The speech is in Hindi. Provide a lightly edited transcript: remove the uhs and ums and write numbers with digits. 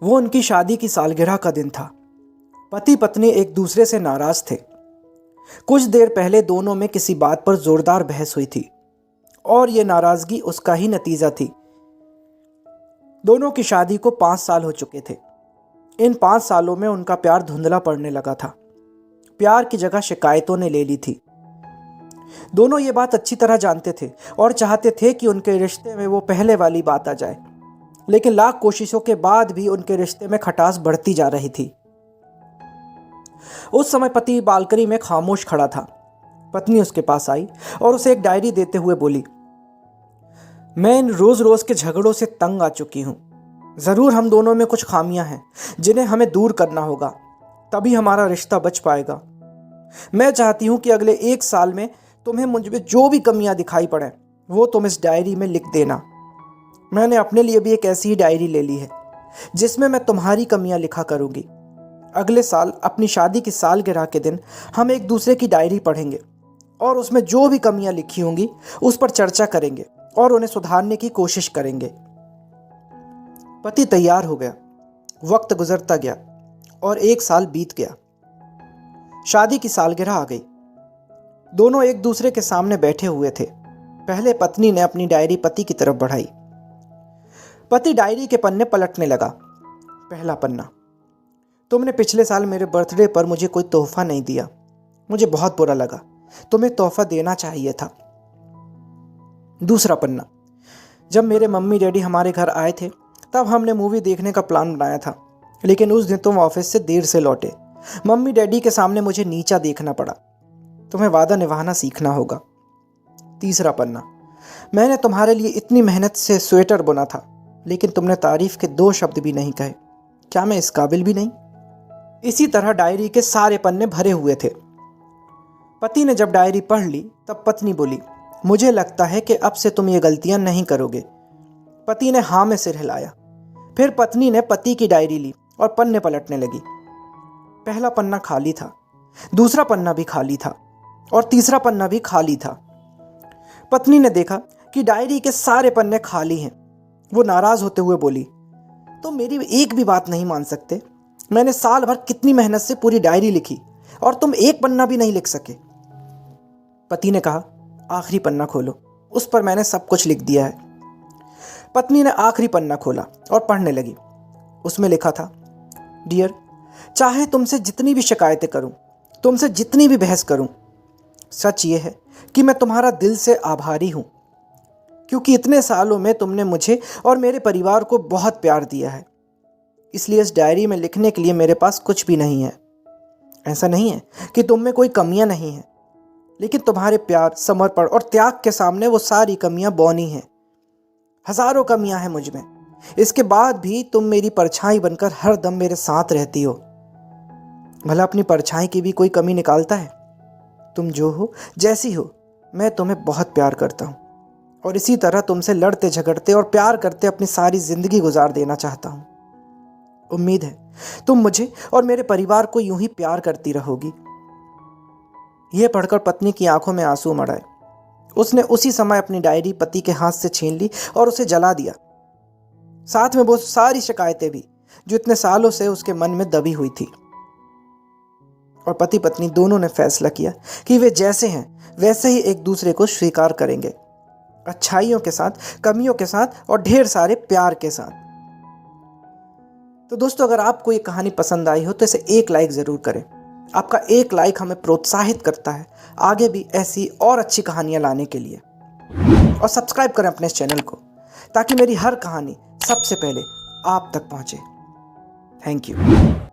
वो उनकी शादी की सालगिरह का दिन था। पति पत्नी एक दूसरे से नाराज थे। कुछ देर पहले दोनों में किसी बात पर जोरदार बहस हुई थी और ये नाराजगी उसका ही नतीजा थी। दोनों की शादी को 5 साल हो चुके थे। इन 5 सालों में उनका प्यार धुंधला पड़ने लगा था। प्यार की जगह शिकायतों ने ले ली थी। दोनों ये बात अच्छी तरह जानते थे और चाहते थे कि उनके रिश्ते में वो पहले वाली बात आ जाए, लेकिन लाख कोशिशों के बाद भी उनके रिश्ते में खटास बढ़ती जा रही थी। उस समय पति बालकनी में खामोश खड़ा था। पत्नी उसके पास आई और उसे एक डायरी देते हुए बोली, मैं इन रोज रोज के झगड़ों से तंग आ चुकी हूं। जरूर हम दोनों में कुछ खामियां हैं जिन्हें हमें दूर करना होगा, तभी हमारा रिश्ता बच पाएगा। मैं चाहती हूं कि अगले 1 साल में तुम्हें मुझ में जो भी कमियां दिखाई पड़े वो तुम इस डायरी में लिख देना। मैंने अपने लिए भी एक ऐसी ही डायरी ले ली है जिसमें मैं तुम्हारी कमियां लिखा करूंगी। अगले साल अपनी शादी की सालगिरह के दिन हम एक दूसरे की डायरी पढ़ेंगे और उसमें जो भी कमियां लिखी होंगी उस पर चर्चा करेंगे और उन्हें सुधारने की कोशिश करेंगे। पति तैयार हो गया। वक्त गुजरता गया और 1 साल बीत गया। शादी की सालगिरह आ गई। दोनों एक दूसरे के सामने बैठे हुए थे। पहले पत्नी ने अपनी डायरी पति की तरफ बढ़ाई। पति डायरी के पन्ने पलटने लगा। पहला पन्ना, तुमने पिछले साल मेरे बर्थडे पर मुझे कोई तोहफा नहीं दिया। मुझे बहुत बुरा लगा। तुम्हें तोहफा देना चाहिए था। दूसरा पन्ना, जब मेरे मम्मी डैडी हमारे घर आए थे तब हमने मूवी देखने का प्लान बनाया था, लेकिन उस दिन तुम ऑफिस से देर से लौटे। मम्मी डैडी के सामने मुझे नीचा देखना पड़ा। तुम्हें वादा निभाना सीखना होगा। तीसरा पन्ना, मैंने तुम्हारे लिए इतनी मेहनत से स्वेटर बुना था, लेकिन तुमने तारीफ के 2 शब्द भी नहीं कहे। क्या मैं इस काबिल भी नहीं? इसी तरह डायरी के सारे पन्ने भरे हुए थे। पति ने जब डायरी पढ़ ली तब पत्नी बोली, मुझे लगता है कि अब से तुम ये गलतियां नहीं करोगे। पति ने हाँ में सिर हिलाया। फिर पत्नी ने पति की डायरी ली और पन्ने पलटने लगी। पहला पन्ना खाली था, दूसरा पन्ना भी खाली था और तीसरा पन्ना भी खाली था। पत्नी ने देखा कि डायरी के सारे पन्ने खाली हैं। वो नाराज होते हुए बोली, तुम मेरी एक भी बात नहीं मान सकते। मैंने साल भर कितनी मेहनत से पूरी डायरी लिखी और तुम एक पन्ना भी नहीं लिख सके। पति ने कहा, आखिरी पन्ना खोलो, उस पर मैंने सब कुछ लिख दिया है। पत्नी ने आखिरी पन्ना खोला और पढ़ने लगी। उसमें लिखा था, डियर, चाहे तुमसे जितनी भी शिकायतें करूं, तुमसे जितनी भी बहस करूं, सच ये है कि मैं तुम्हारा दिल से आभारी हूं, क्योंकि इतने सालों में तुमने मुझे और मेरे परिवार को बहुत प्यार दिया है। इसलिए इस डायरी में लिखने के लिए मेरे पास कुछ भी नहीं है। ऐसा नहीं है कि तुम में कोई कमियां नहीं हैं, लेकिन तुम्हारे प्यार, समर्पण और त्याग के सामने वो सारी कमियां बौनी हैं। हजारों कमियां हैं मुझ में, इसके बाद भी तुम मेरी परछाई बनकर हर दम मेरे साथ रहती हो। भला अपनी परछाई की भी कोई कमी निकालता है? तुम जो हो, जैसी हो, मैं तुम्हें बहुत प्यार करता हूँ और इसी तरह तुमसे लड़ते झगड़ते और प्यार करते अपनी सारी जिंदगी गुजार देना चाहता हूँ। उम्मीद है तुम मुझे और मेरे परिवार को यूं ही प्यार करती रहोगी। यह पढ़कर पत्नी की आंखों में आंसू उमड़ आए। उसने उसी समय अपनी डायरी पति के हाथ से छीन ली और उसे जला दिया, साथ में वो सारी शिकायतें भी जो इतने सालों से उसके मन में दबी हुई थी। और पति पत्नी दोनों ने फैसला किया कि वे जैसे हैं वैसे ही एक दूसरे को स्वीकार करेंगे, अच्छाइयों के साथ, कमियों के साथ और ढेर सारे प्यार के साथ। तो दोस्तों, अगर आपको ये कहानी पसंद आई हो तो इसे एक लाइक ज़रूर करें। आपका एक लाइक हमें प्रोत्साहित करता है आगे भी ऐसी और अच्छी कहानियाँ लाने के लिए। और सब्सक्राइब करें अपने इस चैनल को ताकि मेरी हर कहानी सबसे पहले आप तक पहुँचे। Thank you.